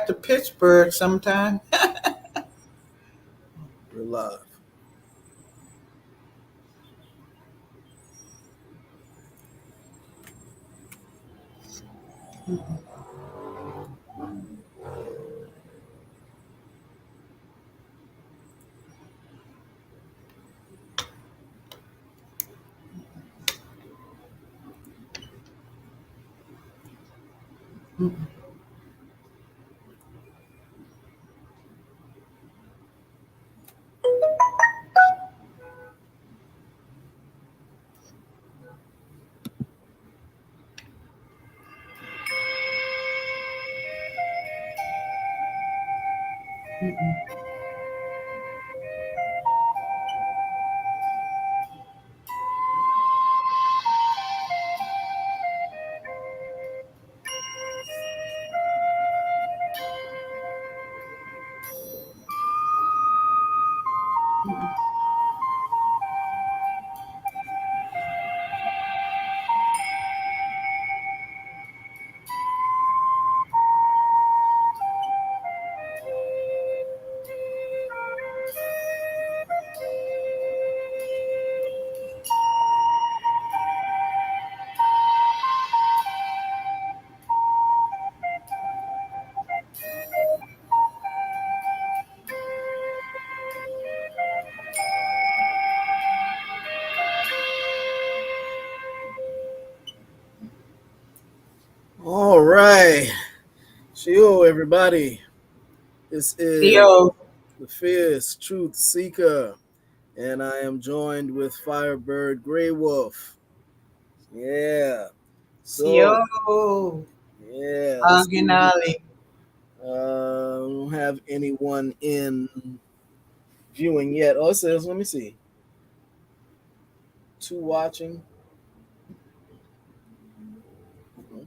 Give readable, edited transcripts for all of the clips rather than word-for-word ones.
to Pittsburgh sometime. We're live. All right. Shio, everybody. This is Theo, the Fierce Truth Seeker, and I am joined with Firebird Grey Wolf. Yeah. Theo, So, yeah, let's see. Agunali. We don't have anyone in viewing yet. Oh, it says, let me see. 2 watching.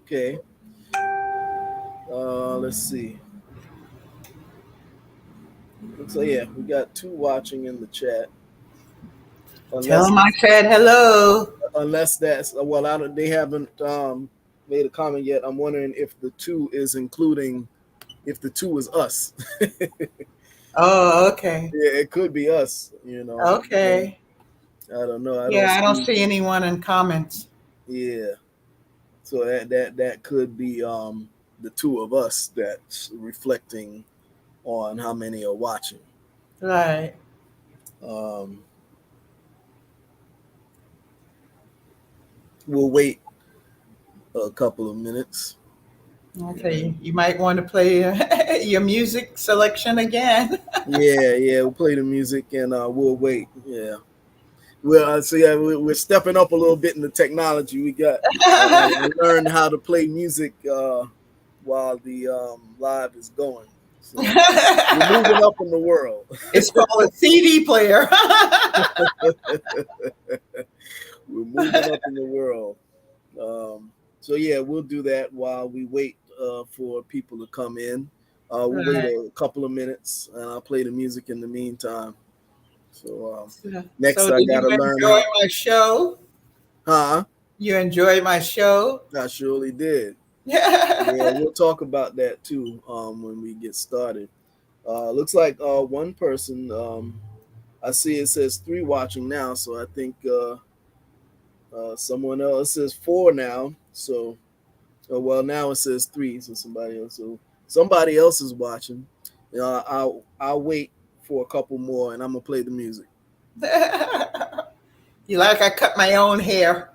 Okay. Let's see. So yeah, we got 2 watching in the chat. Tell Unless them I said hello. unless that's well, I don't. They haven't made a comment yet. I'm wondering if the 2 is including if the 2 is us. Oh, okay. Yeah, it could be us. Okay. I don't know. I don't Yeah, I don't see. see anyone in comments. Yeah, so that could be the 2 of us that's reflecting on how many are watching. Right. Um, we'll wait a couple of minutes. Okay. You might want to play your music selection again. Yeah, we'll play the music and we'll wait. Yeah. Well, so yeah, we're stepping up a little bit in the technology. We got learned how to play music while the live is going. So we're moving up in the world. It's called a CD player. We're moving up in the world. So yeah, we'll do that while we wait for people to come in. We'll wait Right. a couple of minutes, and I'll play the music in the meantime. So next, So, I did gotta you learn enjoy how. my show? Huh? You enjoy my show? I surely did. Yeah, Yeah. we'll talk about that too when we get started. Looks like one person. I see it says 3 watching now, so I think someone else says 4 now. So, well, now it says 3, so somebody else is watching. I'll wait for a couple more, and I'm gonna play the music. You like I cut my own hair.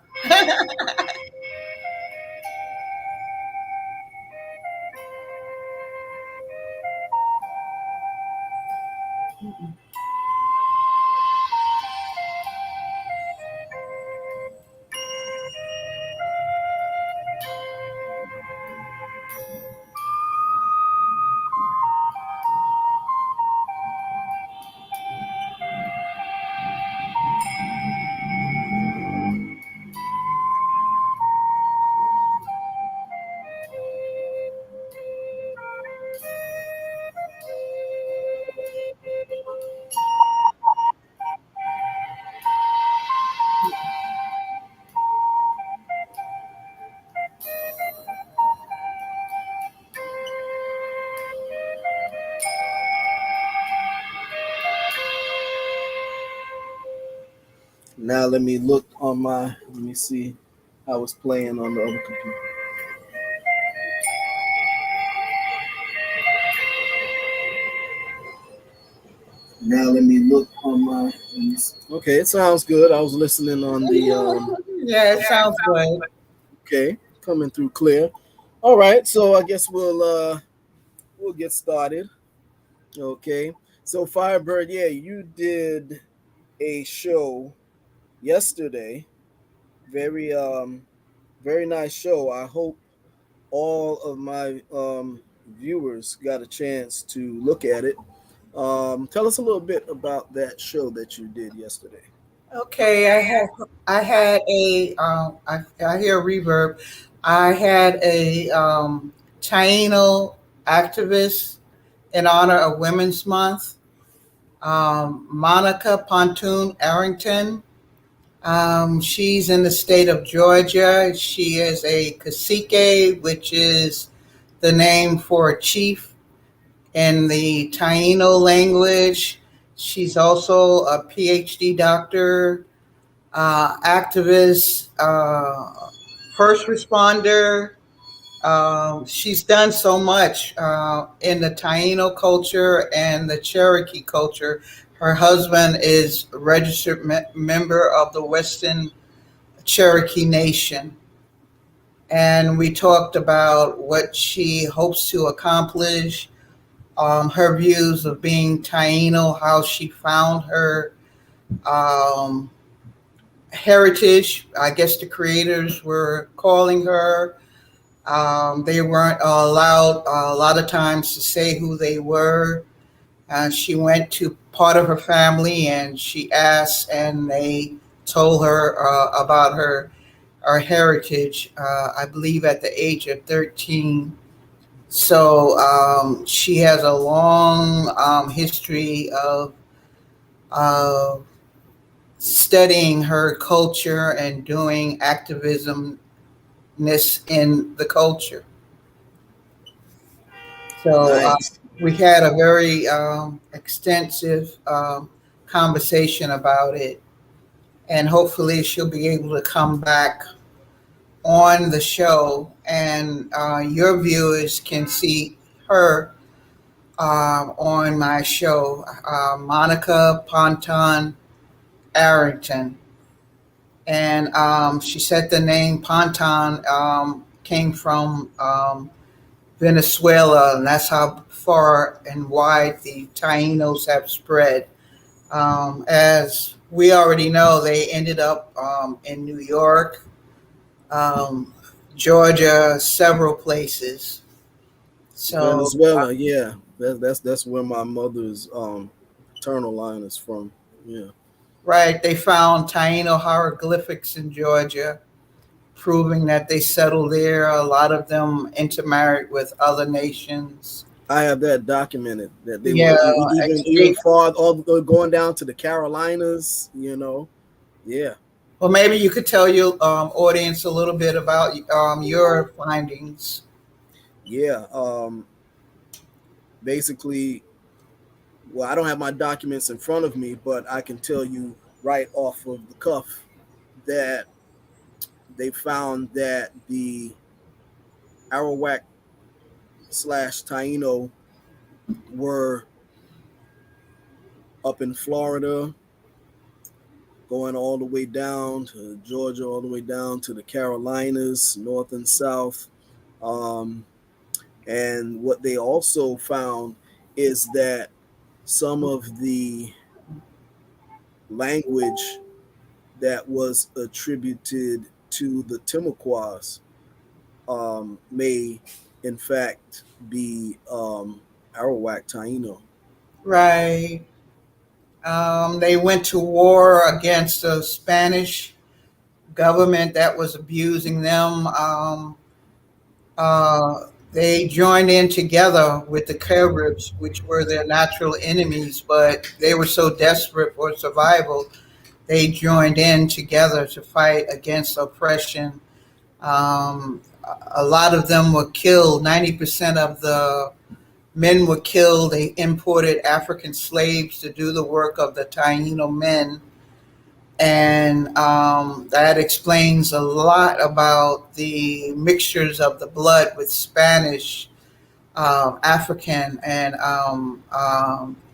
Now let me look on my. Let me see how it's playing on the other computer. Now let me look on my. Okay, it sounds good. I was listening on the. Yeah, it sounds good. Okay, coming through clear. All right, so I guess we'll get started. Okay, so Firebird, yeah, you did a show yesterday. Very very nice show. I hope all of my viewers got a chance to look at it. Tell us a little bit about that show that you did yesterday. Okay, I had a I hear reverb. I had a Taino activist in honor of Women's Month, Monica Pontoon Arrington. She's in the state of Georgia. She is a cacique, which is the name for a chief in the Taino language. She's also a PhD doctor, activist, first responder. She's done so much in the Taino culture and the Cherokee culture. Her husband is a registered member of the Western Cherokee Nation. And we talked about what she hopes to accomplish, her views of being Taino, how she found her um, heritage. I guess the creators were calling her. They weren't allowed a lot of times to say who they were. She went to part of her family and she asked, and they told her about her heritage, I believe at the age of 13. So she has a long history of studying her culture and doing activism in the culture. So Nice. we had a very extensive conversation about it, and hopefully she'll be able to come back on the show, and your viewers can see her on my show, Monica Ponton Arrington. And she said the name Ponton came from Venezuela, and that's how far and wide the Tainos have spread. As we already know, they ended up in New York, um, Georgia, several places. So, Venezuela, yeah, that's where my mother's paternal line is from. Yeah, right, they found Taino hieroglyphics in Georgia, proving that they settled there. A lot of them intermarried with other nations. I have that documented that they Yeah, were even escape. far all going down to the Carolinas. Yeah. Well, maybe you could tell your audience a little bit about your findings. Yeah. Basically, well, I don't have my documents in front of me, but I can tell you right off of the cuff that they found that the Arawak slash Taino were up in Florida, going all the way down to Georgia, all the way down to the Carolinas, north and south. Um, and what they also found is that some of the language that was attributed to the Timuquas may, in fact, be Arawak Taino. Right. They went to war against the Spanish government that was abusing them. They joined in together with the Caribs, which were their natural enemies, but they were so desperate for survival, they joined in together to fight against oppression. A lot of them were killed. 90% of the men were killed. They imported African slaves to do the work of the Taino men. and that explains a lot about the mixtures of the blood with Spanish, African, and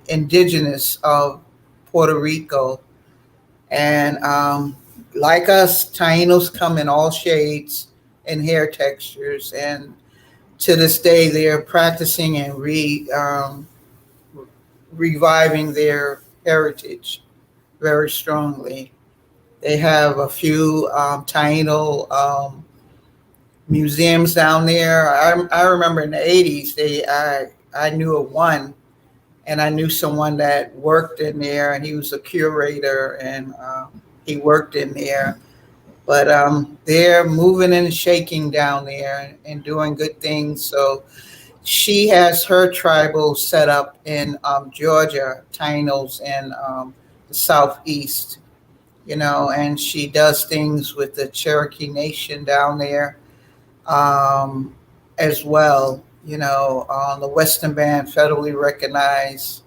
indigenous of Puerto Rico. And like us, Tainos come in all shades and hair textures. And to this day, they are practicing and reviving their heritage very strongly. They have a few Taino museums down there. I remember in the 80s, I knew of one, and I knew someone that worked in there, and he was a curator, and he worked in there. But they're moving and shaking down there and doing good things. So she has her tribal set up in Georgia, Tainos in the southeast, and she does things with the Cherokee Nation down there um, as well. On the Western Band, federally recognized,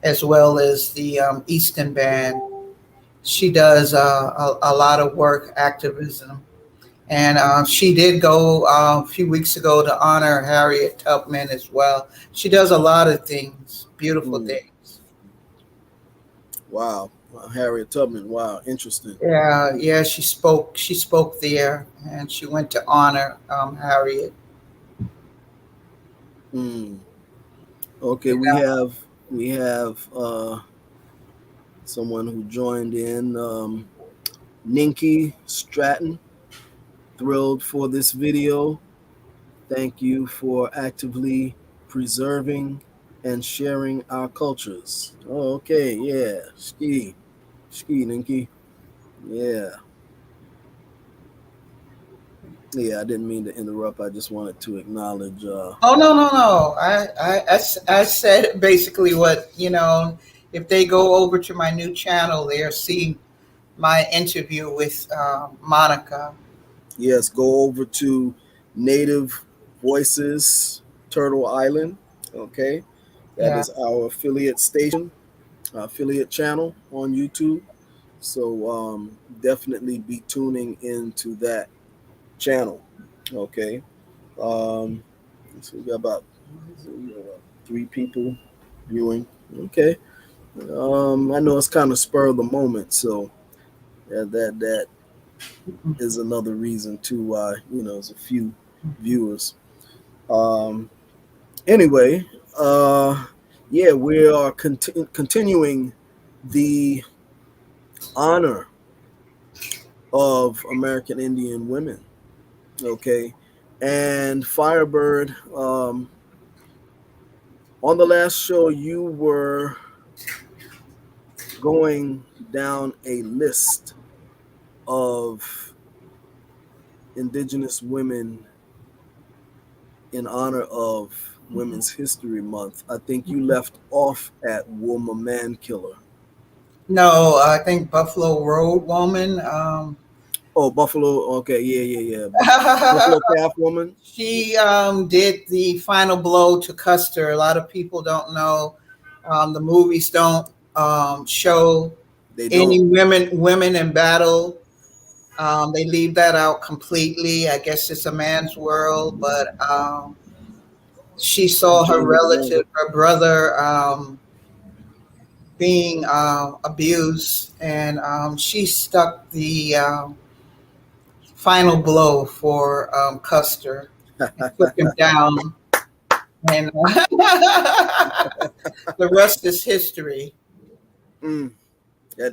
as well as the Eastern Band. She does a lot of work, activism. And she did go a few weeks ago to honor Harriet Tubman as well. She does a lot of things, beautiful Mm. things. Wow. Harriet Tubman. Wow. Interesting. Yeah, yeah. She spoke there, and she went to honor Harriet. Mm. Okay. You We have someone who joined in. Ninky Stratton. Thrilled for this video. Thank you for actively preserving and sharing our cultures. Oh, okay, yeah. Ski, Ninky. Yeah. Yeah, I didn't mean to interrupt. I just wanted to acknowledge. Oh, no, no, no. I said basically what, if they go over to my new channel, they'll see my interview with Monica. Yes, go over to Native Voices Turtle Island. Okay, that Yeah. is our affiliate station, affiliate channel on YouTube. So definitely be tuning into that channel. Okay. Um, so we got about 3 people viewing. Okay. I know it's kind of spur of the moment, so that is another reason too why there's a few viewers. Um, anyway, yeah, we are continuing the honor of American Indian women. Okay, and Firebird, on the last show, you were going down a list of Indigenous women in honor of Women's History Month. I think you left off at Woman Man Killer. No, I think Buffalo Road Woman. Oh, Buffalo. Okay, yeah. Buffalo Calf Woman. She did the final blow to Custer. A lot of people don't know. The movies don't show They don't. any women in battle. They leave that out completely. I guess it's a man's world, but she saw her Jamie Dornan. relative, her brother, being abused, and she stuck the final blow for Custer and took him down. And the rest is history. Mm. Yeah,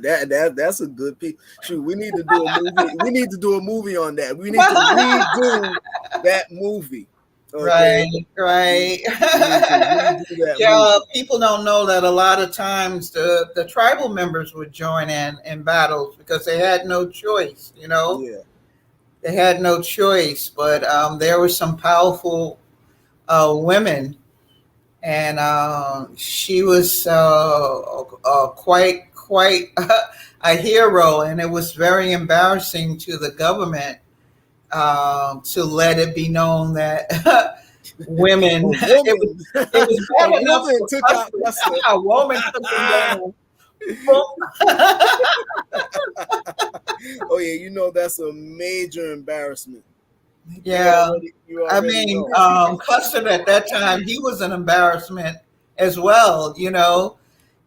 that's a good piece. Shoot, we need to do a movie. We need to do a movie on that. We need to redo that movie. Okay, Right. we need to redo that Yeah, movie. people don't know that a lot of times the tribal members would join in battles because they had no choice. Yeah. They had no choice. But there were some powerful women, and she was quite a hero, and it was very embarrassing to the government to let it be known that women A it was woman, it was a bad enough woman for took out Custer. Custer. A woman took him down. Oh yeah, you know that's a major embarrassment. Yeah. You I already mean, know. Custard at that time, he was an embarrassment as well.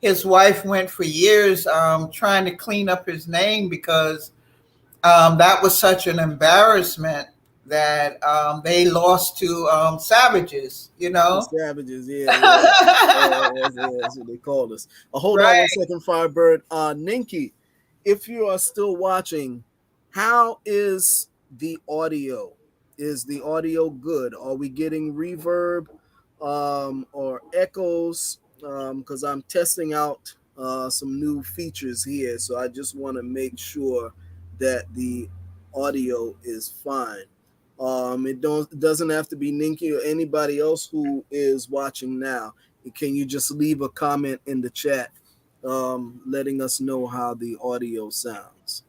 His wife went for years trying to clean up his name because that was such an embarrassment that they lost to savages. The savages, yeah, yeah. That's what they called us. Hold on one Right. second, Firebird. Ninky, if you are still watching, how is the audio? Is the audio good? Are we getting reverb or echoes? Because I'm testing out some new features here, so I just want to make sure that the audio is fine. It doesn't have to be Ninky or anybody else who is watching now. Can you just leave a comment in the chat, letting us know how the audio sounds?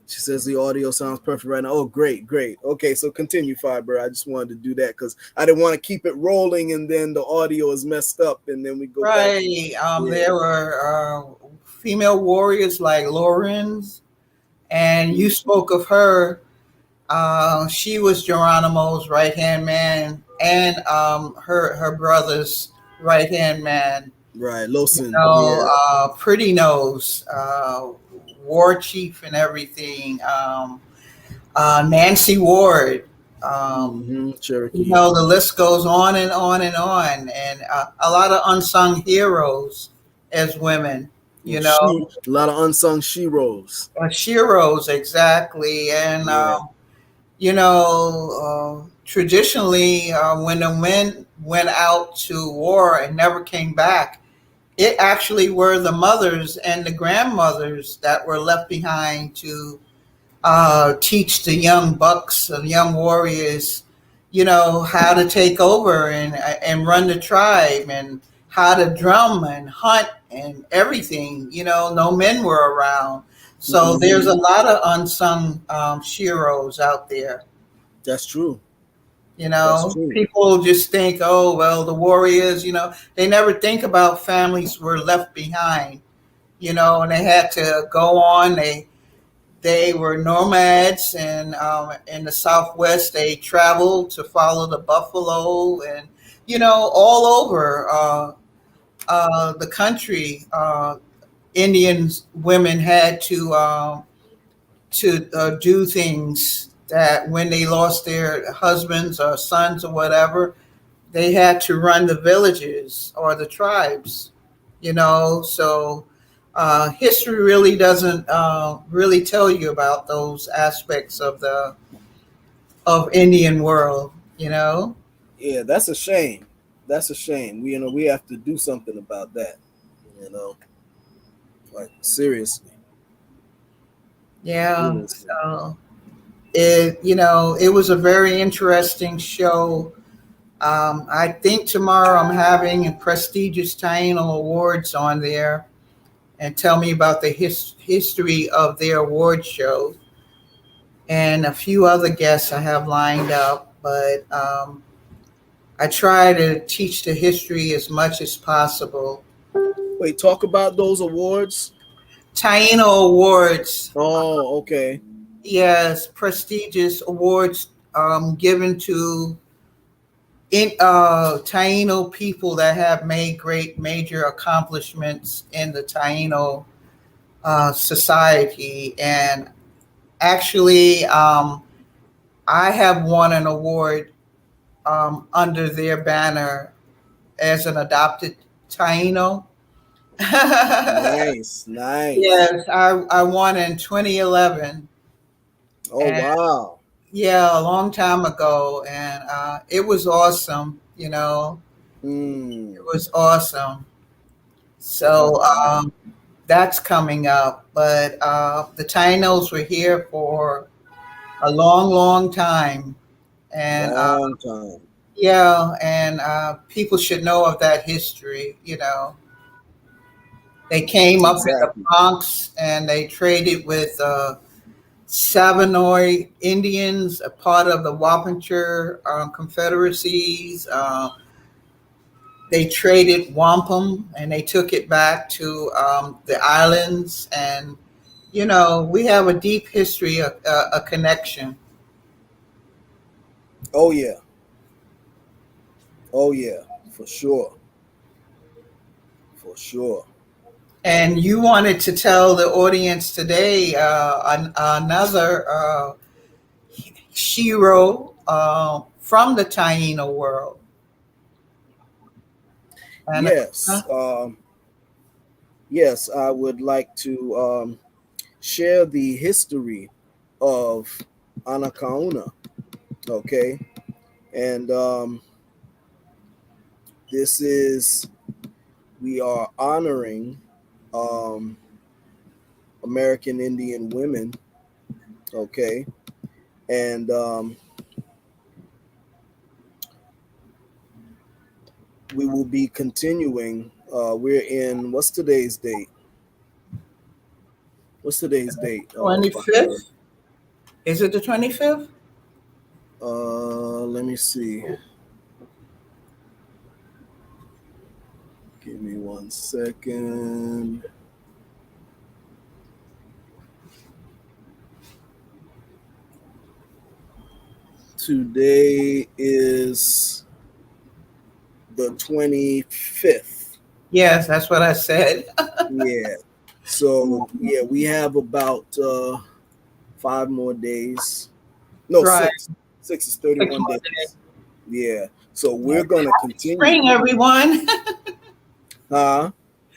She says the audio sounds perfect right now. Oh, great, great. Okay, so continue, Fiber. I just wanted to do that because I didn't want to keep it rolling and then the audio is messed up and then we go back to Right. yeah. There were female warriors like Lorenz, and you spoke of her. She was Geronimo's right hand man and her brother's right hand man. Right, Losin, yeah. Pretty Nose, war chief and everything. Nancy Ward. Um, Cherokee. the list goes on and on and on, and a lot of unsung heroes as women. You know, A lot of unsung sheroes. Sheroes exactly, and Yeah. traditionally, when the men went out to war and never came back, it actually were the mothers and the grandmothers that were left behind to teach the young bucks and young warriors, how to take over and run the tribe and how to drum and hunt and everything. No men were around. So there's Hmm. a lot of unsung sheroes out there. That's true. That's true. People just think, oh, well, the warriors, they never think about families were left behind, and they had to go on. They were nomads, and in the Southwest, they traveled to follow the buffalo, and all over the country. Indians women had to do things that when they lost their husbands or sons or whatever, they had to run the villages or the tribes. So history really doesn't really tell you about those aspects of Indian world. Yeah, that's a shame. That's a shame. We have to do something about that. You know, like seriously, Yeah. seriously. So it was a very interesting show. I think tomorrow I'm having a prestigious Taino Awards on there and tell me about the history of their award show and a few other guests I have lined up. But I try to teach the history as much as possible. Wait, talk about those awards. Taino Awards, Oh, okay. yes, prestigious awards given to Taino people that have made great major accomplishments in the Taino society. And actually, I have won an award under their banner as an adopted Taino. Nice, nice. Yes, I won in 2011. Oh And wow. yeah, a long time ago. And it was awesome. It Hmm. was awesome. Oh So wow. that's coming up. But the Tainos were here for a long, long time. And Long time. yeah, and people should know of that history. They came up in the Exactly. Bronx and they traded with Savanoy Indians, a part of the Wappinger confederacies. they traded wampum and they took it back to the islands. And, we have a deep history, a connection. Oh yeah, oh yeah, for sure, for sure. And you wanted to tell the audience today another shiro from the Taino world. Yes, Anaconda. yes, I would like to share the history of Anacaona. Okay, and this is we are honoring um, American Indian women. Okay, and we will be continuing. We're in what's today's date? What's today's date? October. 25th? Is it the 25th? Let me see. Give me 1 second. Today is the 25th. Yes, that's what I said. Yeah. So yeah, we have about 5 more days. No, Right. six. Six is Six 31 more days. Yeah. So we're days. gonna continue. Spring, everyone. Huh?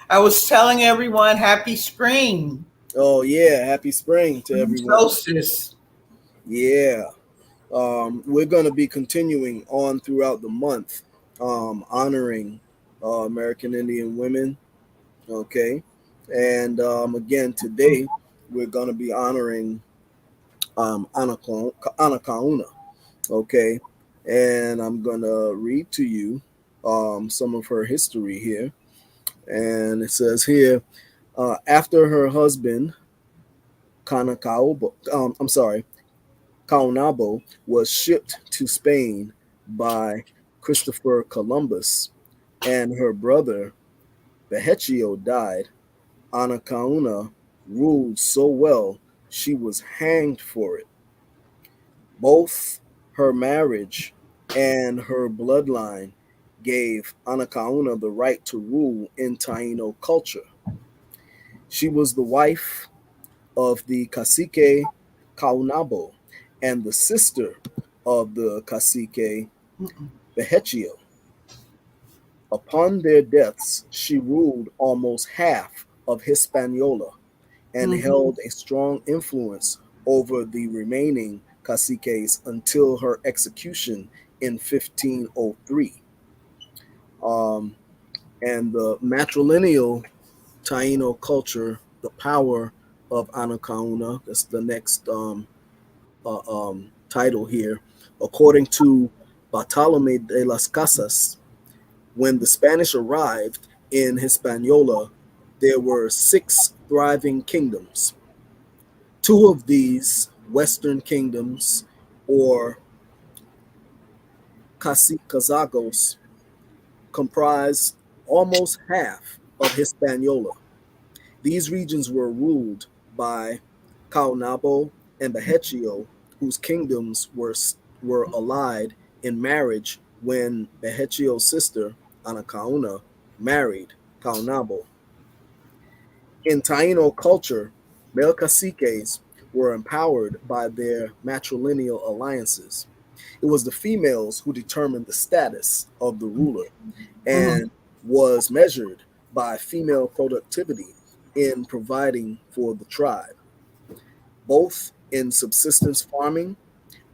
I was telling everyone happy spring. Oh yeah. Happy spring to everyone. Solstice. Yeah. We're gonna be continuing on throughout the month, honoring American Indian women. Okay. And again today we're gonna be honoring Anacaona. Okay, and I'm gonna read to you some of her history here. And it says here, after her husband Caonabo was shipped to Spain by Christopher Columbus, and her brother Behechio died. Anacaona ruled so well she was hanged for it. Both her marriage and her bloodline gave Anacaona the right to rule in Taino culture. She was the wife of the cacique Caunabo and the sister of the cacique Mm-mm. Behechio. Upon their deaths, she ruled almost half of Hispaniola and Mhm. held a strong influence over the remaining caciques until her execution in 1503. Um, and the matrilineal Taino culture, the power of Anacaona, that's the next title here. According to Bartolome de las Casas, when the Spanish arrived in Hispaniola, there were 6 thriving kingdoms. Two of these western kingdoms, or cacicazagos, comprised almost half of Hispaniola. These regions were ruled by Caonabo and Behechio, whose kingdoms were allied in marriage when Behechio's sister, Anacaona, married Caonabo. In Taino culture, male caciques were empowered by their matrilineal alliances. It was the females who determined the status of the ruler Mhm. and was measured by female productivity in providing for the tribe, both in subsistence farming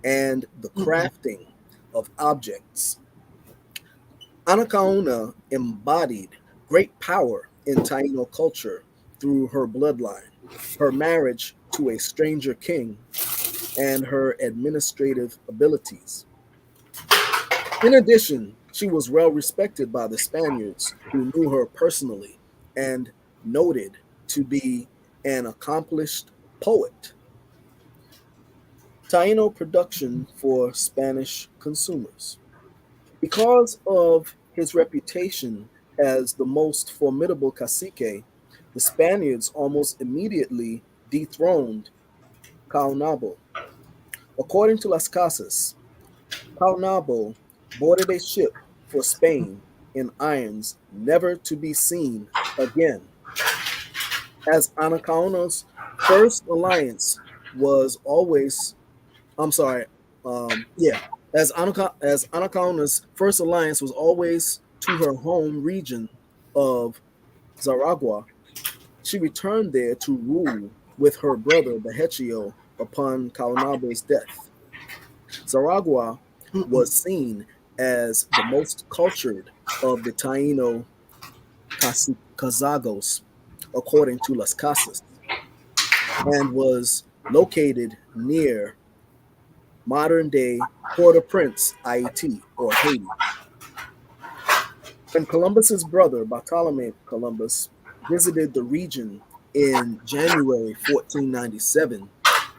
and the Mm-mm. crafting of objects. Anacaona embodied great power in Taino culture through her bloodline, her marriage to a stranger king, and her administrative abilities. In addition, she was well respected by the Spaniards who knew her personally and noted to be an accomplished poet. Taino production for Spanish consumers. Because of his reputation as the most formidable cacique, the Spaniards almost immediately dethroned Caonabo. According to Las Casas, Caonabo boarded a ship for Spain in irons never to be seen again, as Anacaona's first alliance was always, I'm sorry, yeah, as Anacaona's first alliance was always to her home region of Zaragua. She returned there to rule with her brother Behechio upon Caonabe's death. Zaragua Mm-mm. was seen as the most cultured of the Taino Cazagos, according to Las Casas, and was located near modern day Port au Prince, Haiti, or Haiti. When Columbus's brother Bartolome Columbus visited the region in January 1497,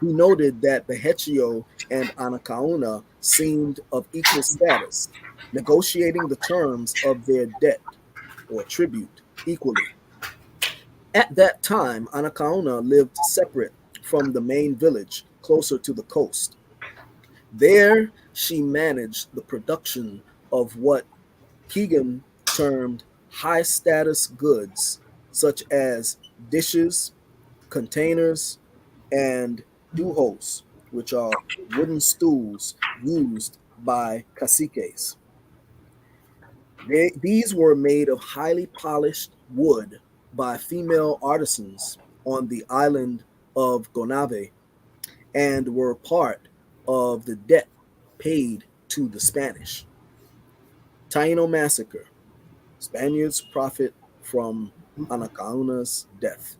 he noted that Behechio and Anacaona seemed of equal status, negotiating the terms of their debt or tribute equally. At that time, Anacaona lived separate from the main village, closer to the coast. There, she managed the production of what Keegan termed high status goods, such as dishes, containers, and dujos, which are wooden stools used by caciques. These were made of highly polished wood by female artisans on the island of Gonave and were part of the debt paid to the Spanish. Taino massacre. Spaniards profit from Anacaona's death.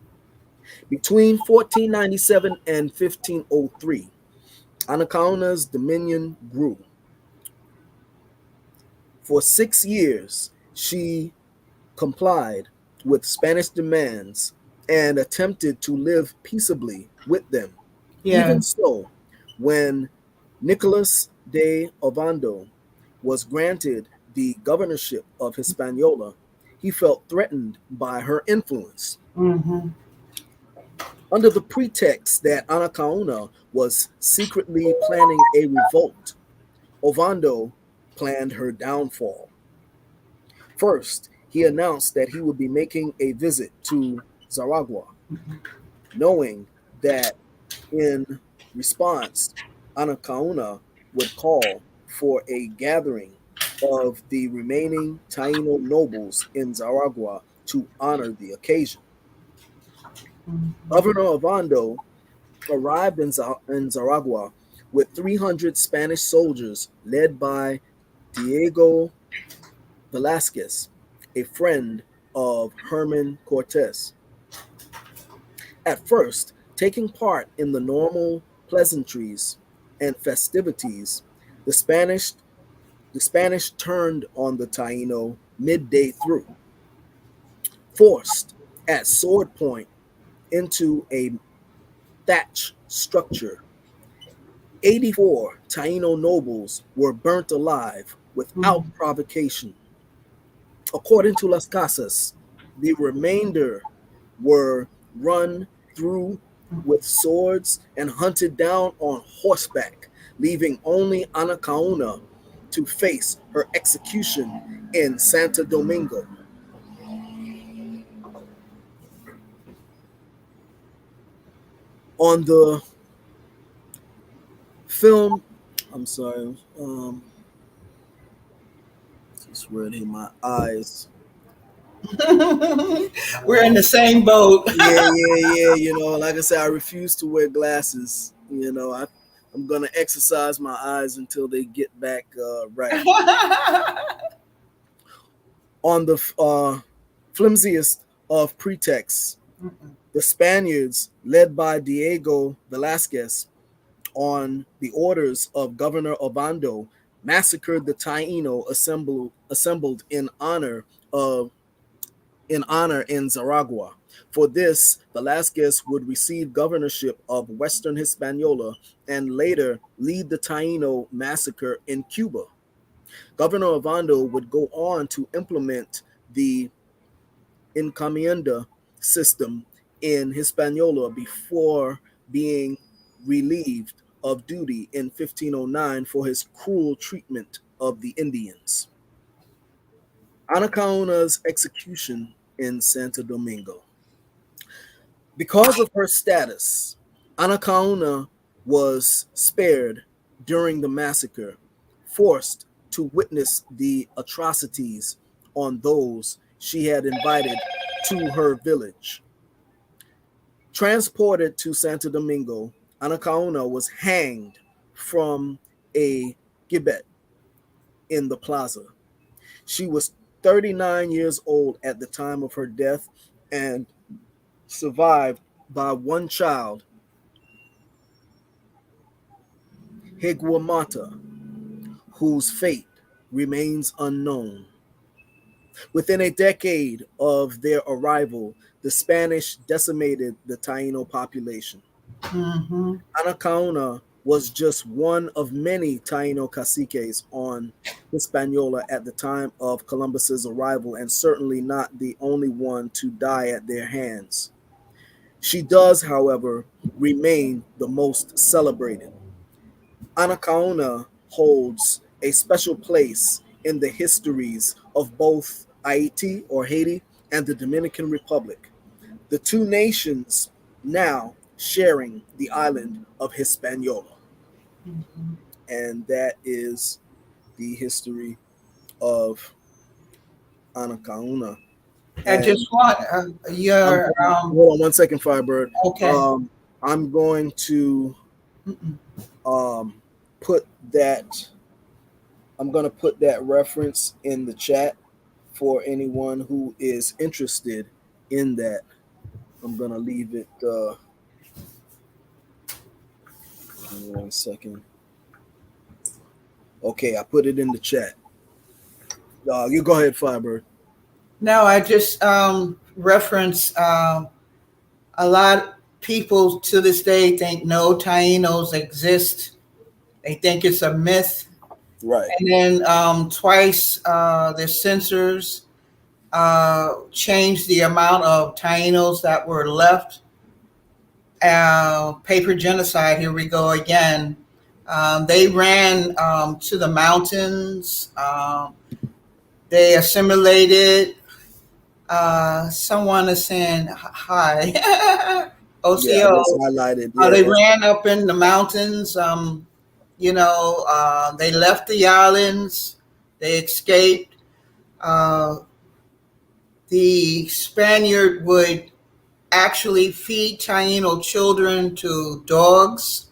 Between 1497 and 1503, Anacaona's dominion grew. For 6 years, she complied with Spanish demands and attempted to live peaceably with them. Yeah. Even so, when Nicolas de Ovando was granted the governorship of Hispaniola, he felt threatened by her influence. Mm-hmm. Under the pretext that Anacaona was secretly planning a revolt, Ovando planned her downfall. First, he announced that he would be making a visit to Zaragua, knowing that in response, Anacaona would call for a gathering of the remaining Taino nobles in Zaragua to honor the occasion. Governor Ovando arrived in Zaragua with 300 Spanish soldiers led by Diego Velázquez, a friend of Herman Cortes. At first, taking part in the normal pleasantries and festivities, the Spanish the Spanish turned on the Taino midday through, forced at sword point into a thatch structure. 84 Taino nobles were burnt alive without provocation. According to Las Casas, the remainder were run through with swords and hunted down on horseback, leaving only Anacaona to face her execution in Santo Domingo. On the film, I'm sorry, just read in my eyes. We're in Um, the same boat. yeah. Like I said, I refuse to wear glasses. I'm gonna exercise my eyes until they get back right. On the flimsiest of pretexts, the Spaniards, led by Diego Velázquez, on the orders of Governor Obando, massacred the Taino assembled of in honor in Zaragua. For this, Velázquez would receive governorship of Western Hispaniola and later lead the Taino massacre in Cuba. Governor Ovando would go on to implement the encomienda system in Hispaniola before being relieved of duty in 1509 for his cruel treatment of the Indians. Anacaona's execution in Santo Domingo. Because of her status, Anacaona was spared during the massacre, forced to witness the atrocities on those she had invited to her village. Transported to Santo Domingo, Anacaona was hanged from a gibbet in the plaza. She was 39 years old at the time of her death and survived by one child, Higuamata, whose fate remains unknown. Within a decade of their arrival, the Spanish decimated the Taino population. Mm-hmm. Anacaona was just one of many Taino caciques on Hispaniola at the time of Columbus's arrival, and certainly not the only one to die at their hands. She does, however, remain the most celebrated. Anacaona holds a special place in the histories of both Haiti or Haiti and the Dominican Republic, the two nations now sharing the island of Hispaniola. Mm-hmm. And that is the history of Anacaona. I And just want your hold on one second, Firebird. okay. Um, I'm going to Mm-mm. um, put that. I'm going to put that reference in the chat for anyone who is interested in that. I'm going to leave it. Give me one second. Okay, I put it in the chat. You go ahead, Firebird. No, I just reference a lot of people to this day think no Tainos exist. They think it's a myth. Right. And then twice the censors changed the amount of Tainos that were left. Paper genocide, here we go again. They ran to the mountains. They assimilated. Someone is saying hi. Yeah, I OCO. just highlighted. They Yeah. ran up in the mountains. They left the islands. They escaped. Uh, the Spaniard would actually feed Taino children to dogs.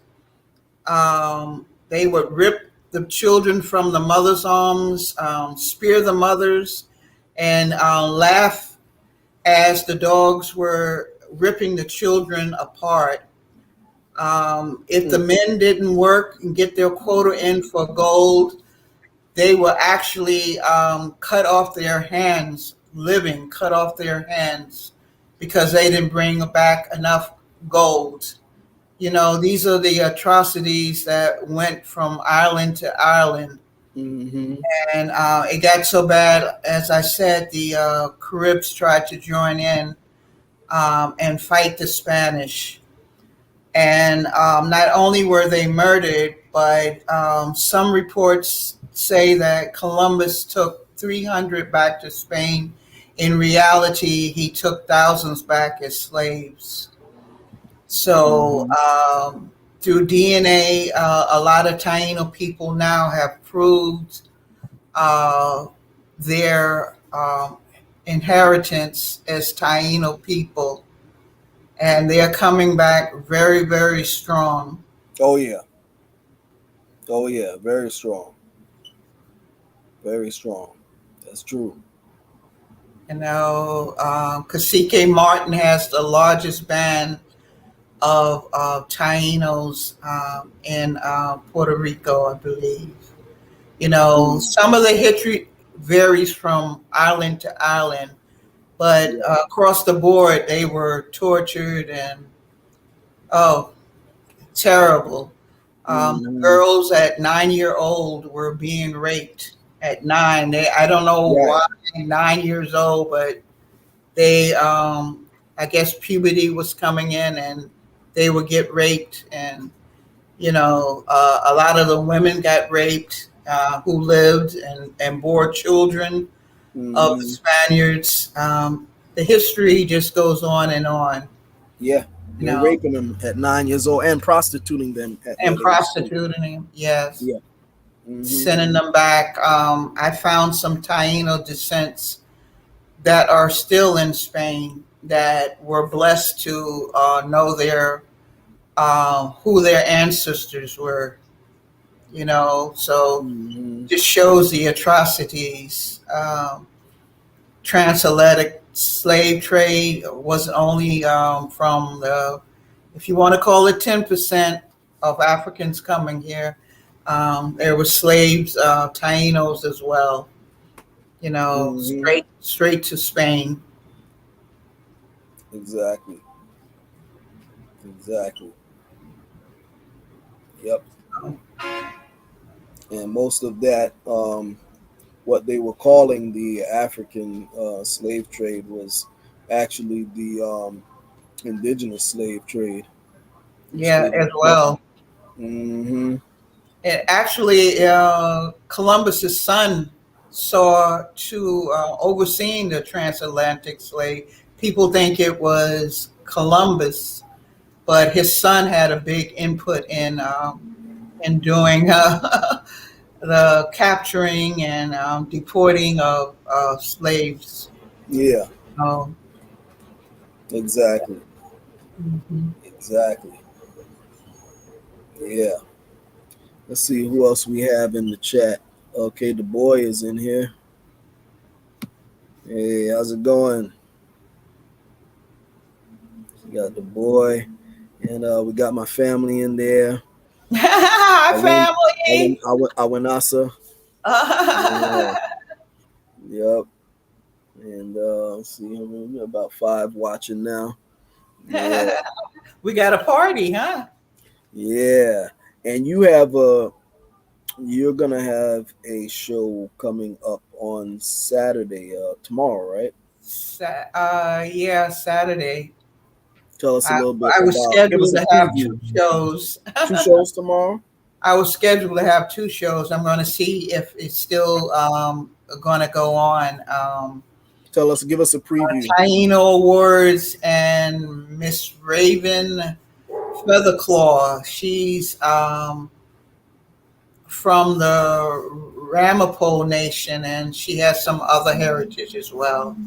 They would rip the children from the mother's arms, spear the mothers, and laugh as the dogs were ripping the children apart. If the Mm, men didn't work and get their quota in for gold, they were actually cut off their hands, living, cut off their hands because they didn't bring back enough gold. These are the atrocities that went from island to island. mm-hmm. And it got so bad, as I said, the Caribs tried to join in and fight the Spanish. And not only were they murdered, but some reports say that Columbus took 300 back to Spain. In reality, he took thousands back as slaves. So, Mm-hmm. through DNA, a lot of Taino people now have proved uh, their inheritance as Taino people, and they're coming back very, very strong. Oh yeah. Oh yeah. Very strong. Very strong. That's true. Cacique Martin has the largest band of Tainos in Puerto Rico, I believe. Mm, Some of the history varies from island to island, but yeah. across the board, they were tortured and, oh, terrible. Mm-hmm. Girls at 9-year old were being raped. at 9. I don't know Right. why 9 years old, but they I guess puberty was coming in and they would get raped, and a lot of the women got raped who lived and bore children of the Hmm. Spaniards. The history just goes on and on, Yeah, you they're know, raping them at 9 years old and prostituting them at and that age too. prostituting them, yes, Yeah. Hmm. sending them back. I found some Taino descents that are still in Spain that were blessed to know their who their ancestors were. So Hmm. just shows the atrocities. Transatlantic slave trade was only from the, if you want to call it, 10% of Africans coming here. There were slaves, Tainos as well. Hmm. Straight to Spain. Exactly. Exactly. Yep. And most of that, what they were calling the African slave trade was actually the indigenous slave trade. Yeah, as Yep. well. Hmm. And actually, Columbus's son saw to overseeing the transatlantic slave. People think it was Columbus, but his son had a big input in doing the capturing and deporting of slaves. Yeah. Um, Exactly. mhm. Exactly. Yeah. Let's see who else we have in the chat. Okay, the boy is in here. Hey, how's it going? We got the boy, and we got my family in there. Hi, family. Awanasa. Yeah. Yep. And let's see, we're about five watching now. Yeah. We got a party, huh? Yeah. And you're gonna have a show coming up on Saturday, tomorrow, right? Yeah, Saturday. Tell us a I, little bit I was about. Give us scheduled a to have preview. two shows. Two shows tomorrow. I was scheduled to have two shows. I'm going to see if it's still going to go on. Give us a preview. Taino Awards and Miss Raven Featherclaw. She's from the Ramapo Nation, and she has some other heritage as well.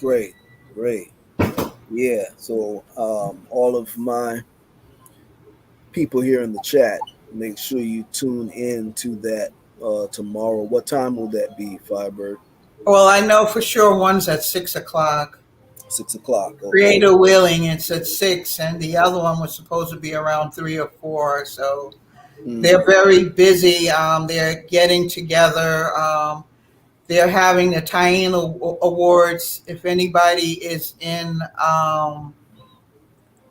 Great, great. Yeah. So all of my people here in the chat, make sure you tune in to that tomorrow. What time will that be, Firebird? Well, I know for sure one's at 6 o'clock. 6 o'clock. Okay. Creator Willing, it's at 6, and the other one was supposed to be around 3 or 4. So they're Mm, very busy. They're getting together. They're having the Taino Awards. If anybody is in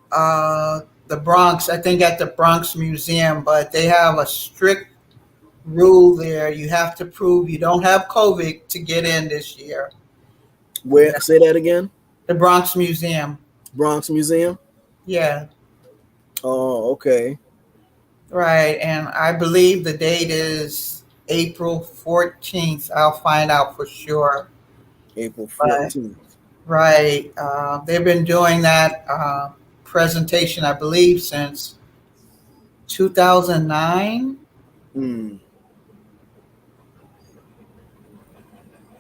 the Bronx, I think at the Bronx Museum, but they have a strict rule there. You have to prove you don't have COVID to get in this year. where? Say that again. The Bronx Museum. Bronx Museum. Yeah, Oh, okay. right. And I believe the date is April 14th. I'll find out for sure. April But 14th. right, they've been doing that presentation, I believe, since 2009. Mm.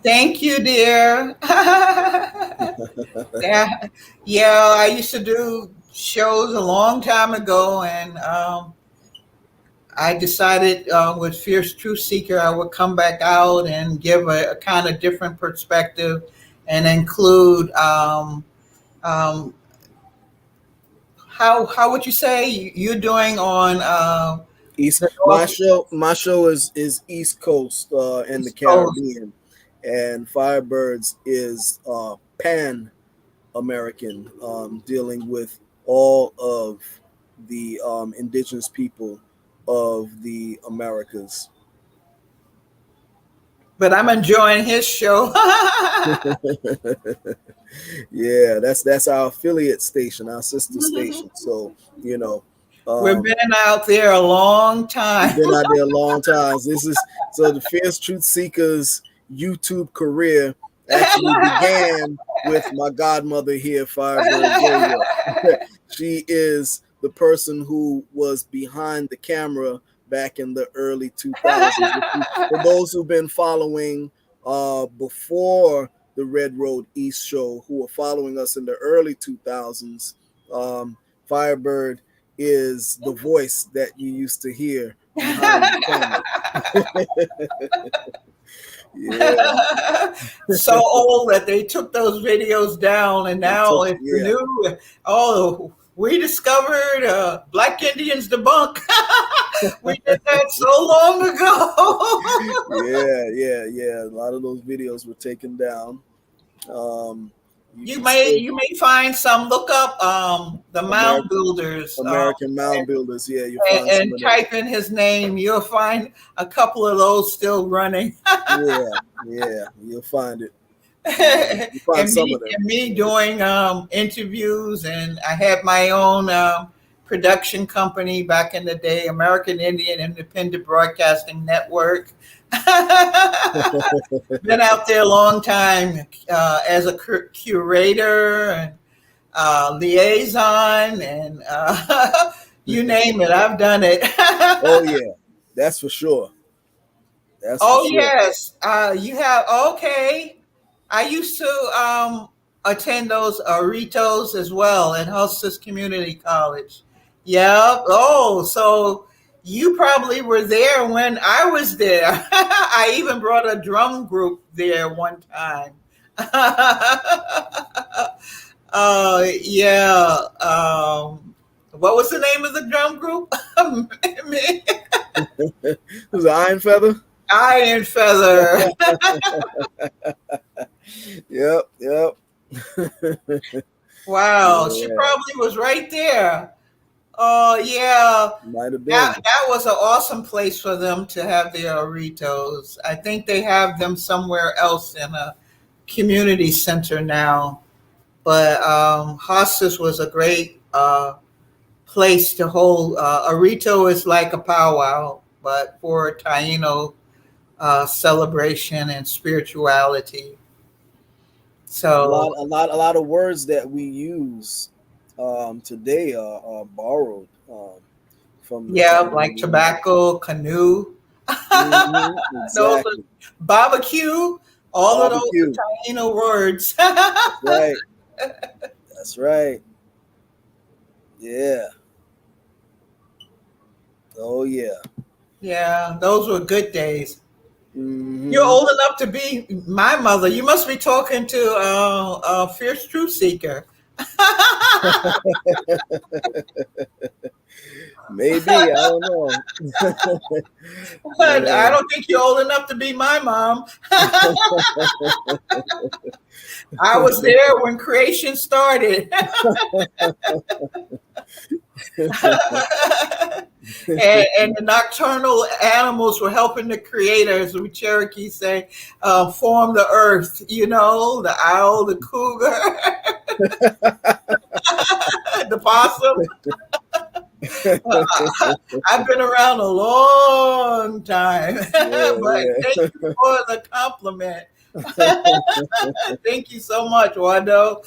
Thank you, dear. Yeah, yeah. I used to do shows a long time ago, and I decided with Fierce Truth Seeker, I would come back out and give a kind of different perspective and include um, how would you say you're doing on East. the My North show. My show is East Coast and the East Coast? Caribbean, and Firebirds is Pan American, dealing with all of the indigenous people of the Americas. But I'm enjoying his show. Yeah, that's our affiliate station, our sister station. So, you know, We've um, been out there a long we've time. been out there a long time. This is so the Fierce Truth Seekers YouTube career actually began with my godmother here, Firebird Yo-Yo. She is the person who was behind the camera back in the early 2000s. For those who've been following before the Red Road East show, who are following us in the early 2000s, Firebird is the voice that you used to hear behind the camera. Yeah. So old that they took those videos down, and now it's the Yeah. new. Oh, we discovered Black Indians debunk. We did that so long ago. Yeah. A lot of those videos were taken down. You You can may still you may find some. Look up the mound American builders American mound builders. Yeah, you'll and, find some and of those. type in his name. You'll find a couple of those still running. Yeah, you'll find it. You'll find some of them. And me doing interviews, and I had my own production company back in the day, American Indian Independent Broadcasting Network. Been out there a long time as a curator and liaison, and you name it, I've done it. Oh yeah, that's for sure. That's for Oh sure. yes, you have. Okay, I used to attend those Ritos as well at Hustis Community College. Yeah. Oh, so you probably were there when I was there. I even brought a drum group there one time. Yeah. What was the name of the drum group? Who's an Iron Feather? Iron Feather. Yep. Wow, she Yeah, probably was right there. Oh yeah, might have been. that was an awesome place for them to have their Aritos. I think they have them somewhere else in a community center now. But Hostas was a great place to hold. Arito is like a powwow, but for Taino celebration and spirituality. A So lot of words that we use today are borrowed from the yeah, time like when we. tobacco, canoe, those are Exactly. barbecue, all of those Barbecue. are Taino words. That's right. That's right. Yeah. Oh yeah. Yeah, those were good days. You're Hmm. old enough to be my mother. You must be talking to a fierce truth seeker. Maybe, I don't know. But I Yeah. don't think you're old enough to be my mom. I was there when creation started. And the nocturnal animals were helping the creators, we Cherokees say, form the earth, the owl, the cougar, the possum. I've been around a long time, but Yeah. thank you for the compliment. Thank you so much, Wando.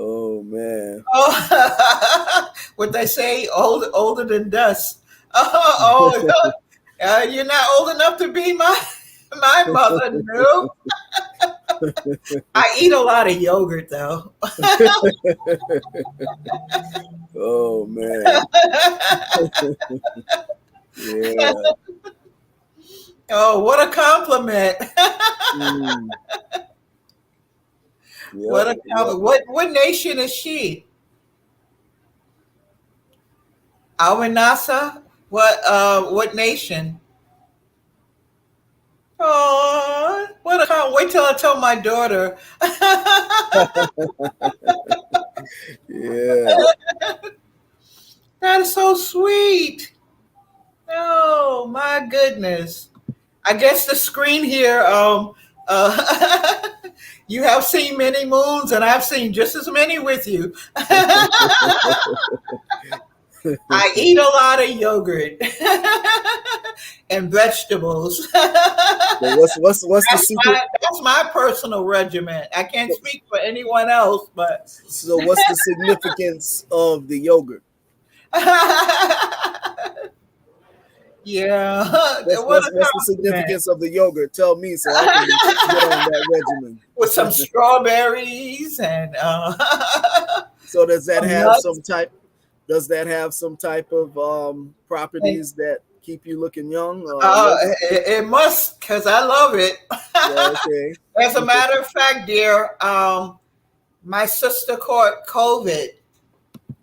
Oh man. Oh, what they say, older than dust. You're not old enough to be my mother. No, I eat a lot of yogurt though. Oh man. Yeah. Oh, what a compliment! Mm. What Yep. a compliment! What nation is she? Awanasa? What nation? Oh, what a compliment! Wait till I tell my daughter. Yeah. That is so sweet. Oh my goodness. I guess the screen here, you have seen many moons, and I've seen just as many with you. I eat a lot of yogurt and vegetables. So what's the secret? That's my personal regimen. I can't speak for anyone else, but So what's the significance of the yogurt? yeah, What's what what's a what's the compliment. significance of the yogurt? Tell me so I can get on that regimen. With some strawberries and So does that some have nuts. some type? Does that have some type of And, properties that keep you looking young? Yes. it must, because I love it. Yeah. Okay. As a matter of fact, dear, my sister caught COVID,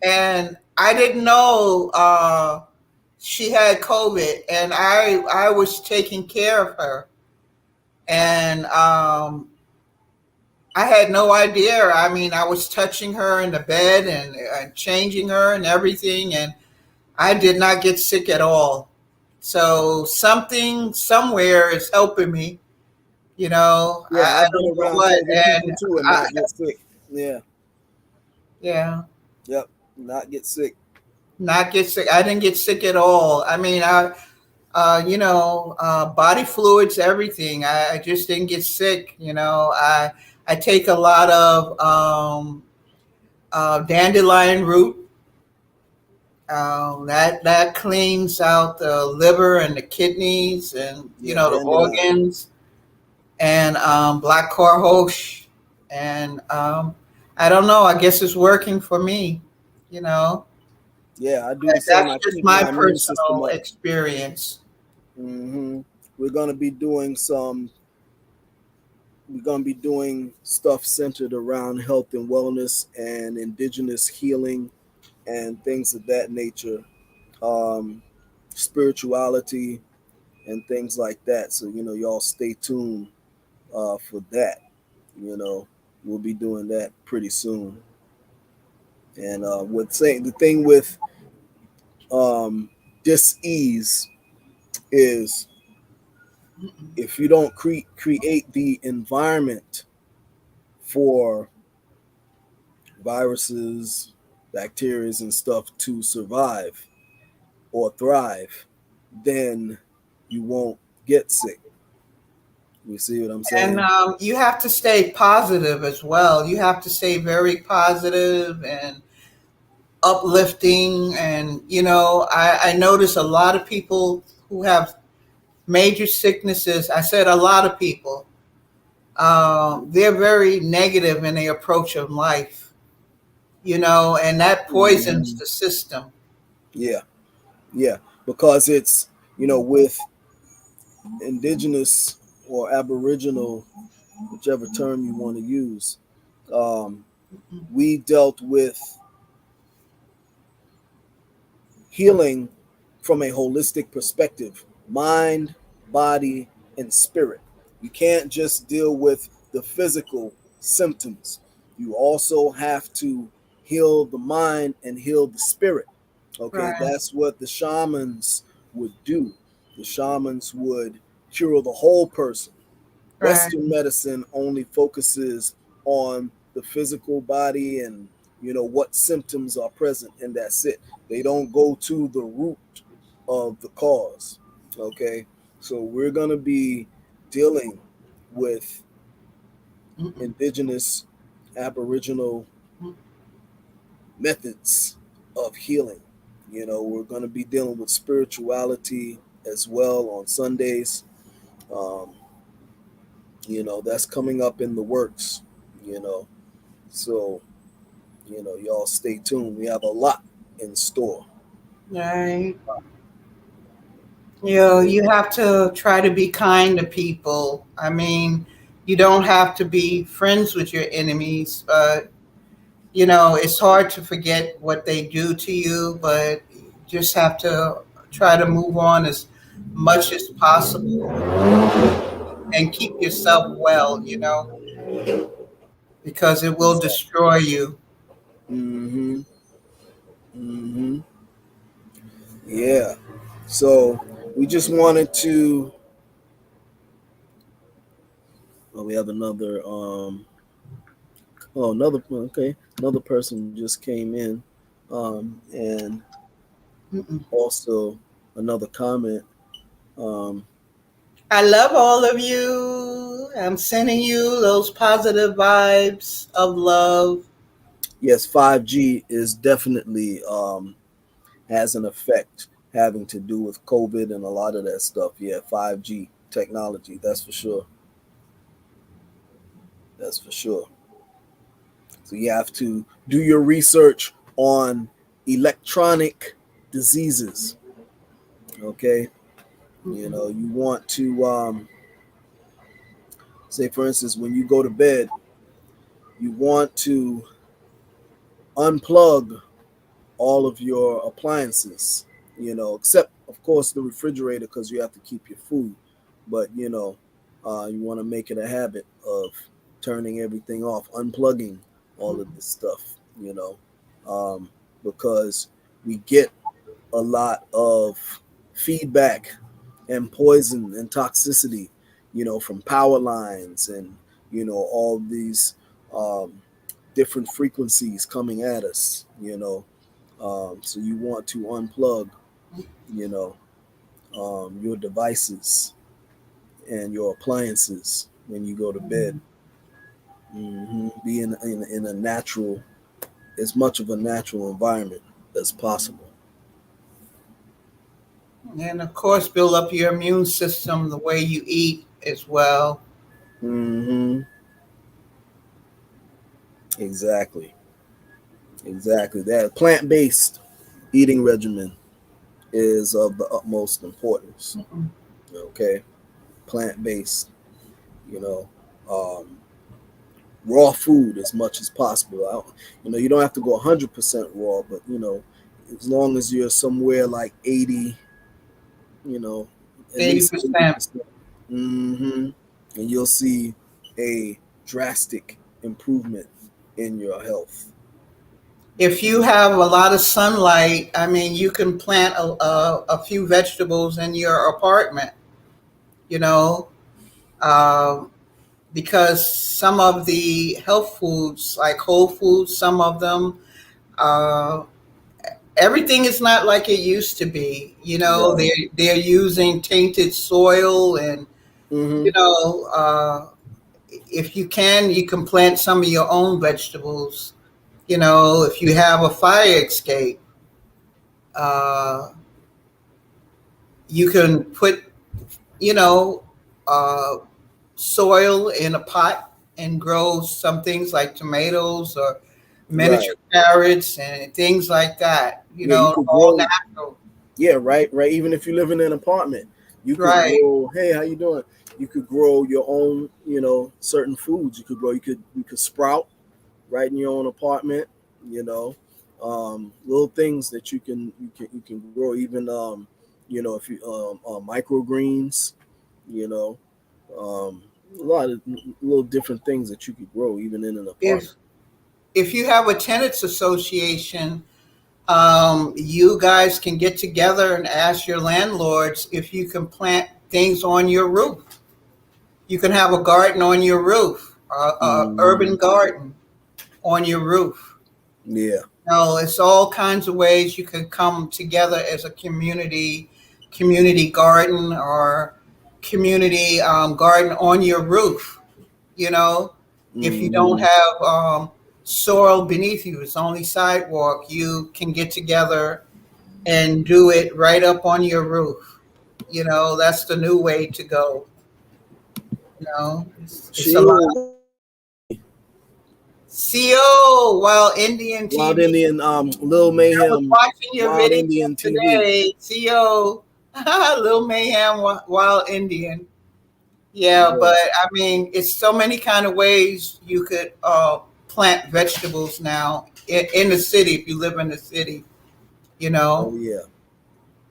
and I didn't know she had COVID, and I was taking care of her, and I had no idea. I mean, I was touching her in the bed and changing her and everything, and I did not get sick at all. So something somewhere is helping me. Yeah, I I've been don't know around what, COVID people and too and I, not get sick. Yeah. yeah, Yep. Not get sick. not get sick. I didn't get sick at all. I mean, body fluids, everything. I just didn't get sick. I take a lot of dandelion root. That cleans out the liver and the kidneys and Yeah, the dandelion. organs, and black cohosh, and I don't know. I guess it's working for me. You know, Yeah, I do the same. that's I just keep my my immune system personal up. experience. hmm We're gonna be doing some. We're gonna be doing stuff centered around health and wellness and indigenous healing and things of that nature, um, spirituality and things like that. So y'all stay tuned for that. You know, we'll be doing that pretty soon. And with saying the thing with um, dis-ease is if you don't create the environment for viruses, bacteria, and stuff to survive or thrive, then you won't get sick. You see what I'm And saying? you have to stay positive as well. You have to stay very positive and uplifting. And I notice a lot of people who have major sicknesses. I said a lot of people. They're very negative in their approach of life. And that poisons hmm the system. Yeah, yeah, because it's with indigenous or aboriginal, whichever term you want to use, um, we dealt with healing from a holistic perspective: mind, body, and spirit. You can't just deal with the physical symptoms. You also have to heal the mind and heal the spirit. Okay, Right, that's what the shamans would do. The shamans would cure the whole person. right, Western medicine only focuses on the physical body and what symptoms are present, and that's it. They don't go to the root of the cause. Okay, so we're gonna be dealing with indigenous, aboriginal methods of healing. We're gonna be dealing with spirituality as well on Sundays. Um, that's coming up in the works. You know, so y'all stay tuned. We have a lot in store. right. Yeah. You have to try to be kind to people. I mean, you don't have to be friends with your enemies, but it's hard to forget what they do to you, but you just have to try to move on as much as possible and keep yourself well, because it will Exactly. destroy you. Mm-hmm. Mm-hmm. Yeah. So we just wanted to. Oh, we have another. Oh, another. Okay, another person just came in, and Mm-mm. also another comment. Um, I love all of you. I'm sending you those positive vibes of love. yes, 5G is definitely has an effect having to do with COVID and a lot of that stuff. Yeah, 5G technology. That's for sure. That's for sure. So you have to do your research on electronic diseases. Okay, you Mm-mm. know you want to say, for instance, when you go to bed, you want to unplug all of your appliances. You know, except of course the refrigerator because you have to keep your food. But you want to make it a habit of turning everything off, unplugging all of this stuff. You know, um, because we get a lot of feedback and poison and toxicity, from power lines and all these um, different frequencies coming at us. So you want to unplug, you know, your devices and your appliances when you go to bed. Be in a natural, as much of a natural environment as possible. And of course, build up your immune system the way you eat as well. hmm Exactly. Exactly. That plant-based eating regimen is of the utmost importance. Mm-mm. Okay, plant-based. You know, um, raw food as much as possible. You don't have to go 100% raw, but as long as you're somewhere like 80, you know, at least 80%. 80%. hmm And you'll see a drastic improvement in your health. If you have a lot of sunlight, I mean, you can plant a few vegetables in your apartment, you know, um, because some of the health foods, like whole foods, some of them, uh, everything is not like it used to be. You know, Right. they're using tainted soil, and you hmm know, if you can plant some of your own vegetables. You know, if you have a fire escape, uh, you can put, you know, uh, soil in a pot and grow some things like tomatoes or miniature Right. carrots and things like that. You Yeah, you know, could all grow. natural. Yeah, right, right. Even if you live in an apartment, you could Right. grow. Hey, how you doing? You could grow your own, certain foods. You could sprout right in your own apartment. You know, little things that you can grow. Even if you microgreens. You know, a lot of little different things that you could grow even in an If apartment. if you have a tenants association, you guys can get together and ask your landlords if you can plant things on your roof. You can have a garden on your roof, a hmm urban garden on your roof. Yeah. No, it's all kinds of ways you can come together as a community garden or community garden on your roof. You know, if you don't hmm have soil beneath you, it's only sidewalk, you can get together and do it right up on your roof. You know, that's the new way to go. You know, it's a lot. Sheila, CO, Wild Indian Wild TV. Indian, Lil I was Mayhem, watching your Wild video Indian TV. today. CO, Little Mayhem, Wild Indian. Yeah, but Yes. I mean, it's so many kind of ways you could plant vegetables now in the city if you live in the city. You Oh know, yeah.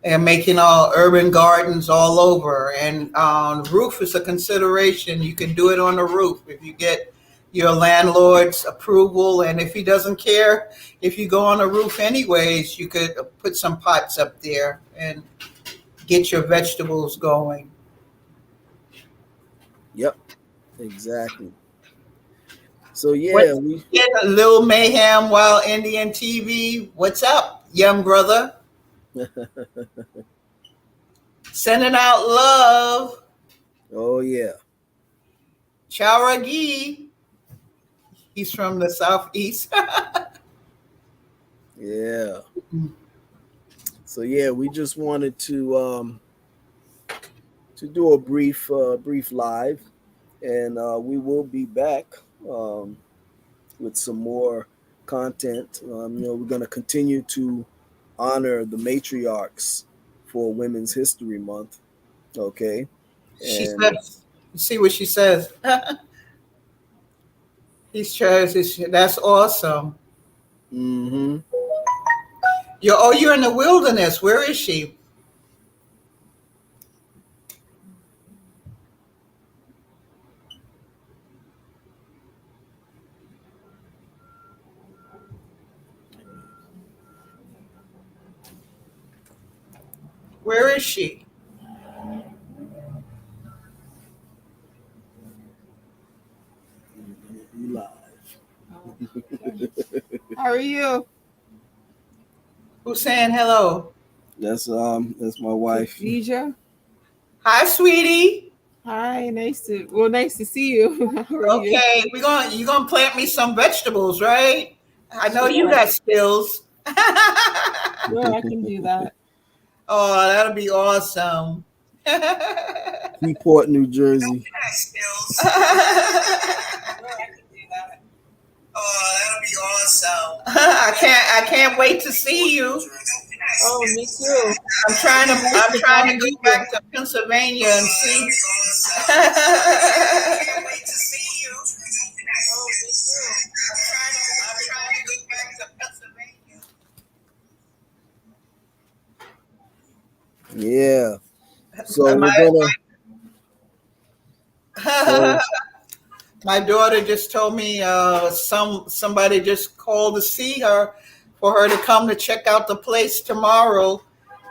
and making all urban gardens all over. And roof is a consideration. You can do it on the roof if you get, your landlord's approval. And if he doesn't care, if you go on a roof anyways, you could put some pots up there and get your vegetables going. Yep, exactly. So yeah, What's we a little mayhem while Indian TV? What's up, young brother? Sending out love. oh yeah, Charagi. He's from the southeast. yeah. So yeah, we just wanted to do a brief live, and we will be back with some more content. We're going to continue to honor the matriarchs for Women's History Month. Okay, She and says, you see what she says. He's tries. That's awesome. mm-hmm, You're in the wilderness. Where is she? Where is she? we live. How are you? Who's saying hello? That's my wife. Deja. Hi, sweetie. Hi, nice to see you. How are you? Okay, you're gonna plant me some vegetables, right? I know you Sure. got skills. Sure, I can do that. Oh, that'll be awesome. Freeport, New Jersey. Oh, that'll be awesome. I can't wait to see you. Oh, me too. I'm trying to go back to Pennsylvania and see. Oh, me too. I'm trying to go back to Pennsylvania. Yeah. So My, we're gonna. So, my daughter just told me somebody just called to see her for her to come to check out the place tomorrow.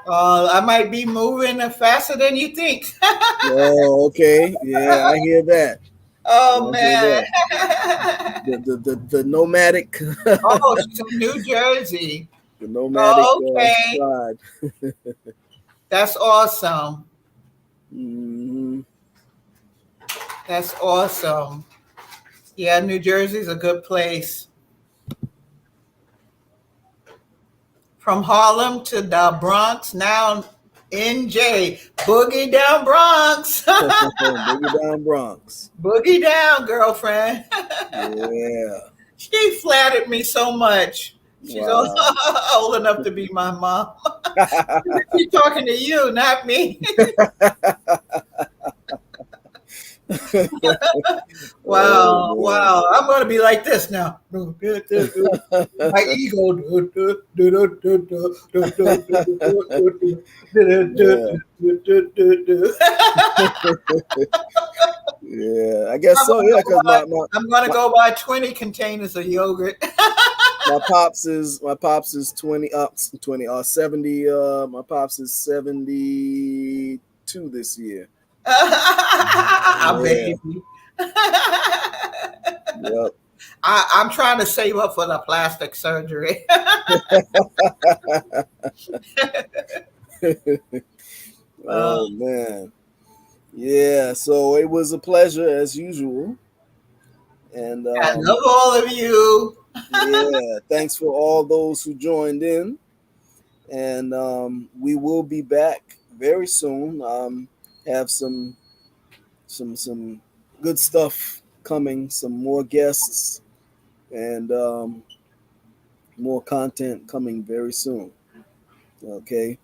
I might be moving faster than you think. oh, okay. Yeah, I hear that. Oh I hear man. that. The nomadic, Oh, she's in New Jersey. the nomadic Oh, okay. tribe. That's awesome. Mm-hmm. That's awesome. Yeah, New Jersey's a good place. From Harlem to the Bronx, now NJ. Boogie down Bronx. Boogie down Bronx. Boogie down, girlfriend. Yeah. She flattered me so much. She's Wow. old enough to be my mom. She's talking to you, not me. Wow, Oh, wow. I'm going to be like this now. My ego. yeah. Yeah. I guess so. Yeah, because I'm going to go buy 20 containers of yogurt. my pops is 70. My pops is 72 this year. I Yeah. baby. Yep. I'm trying to save up for the plastic surgery. Oh man. Yeah, so it was a pleasure as usual. And I love all of you. yeah, thanks for all those who joined in. And we will be back very soon. Have some good stuff coming, some more guests, and more content coming very soon. Okay.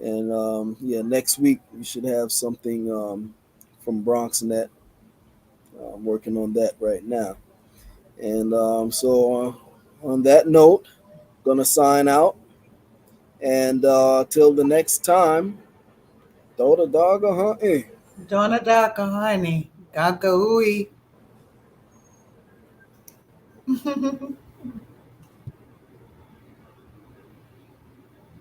And yeah, next week we should have something from BronxNet. I'm working on that right now. And so on that note, gonna sign out. And till the next time, throw the dog a hunt. Donna Daka, honey. Gagaui.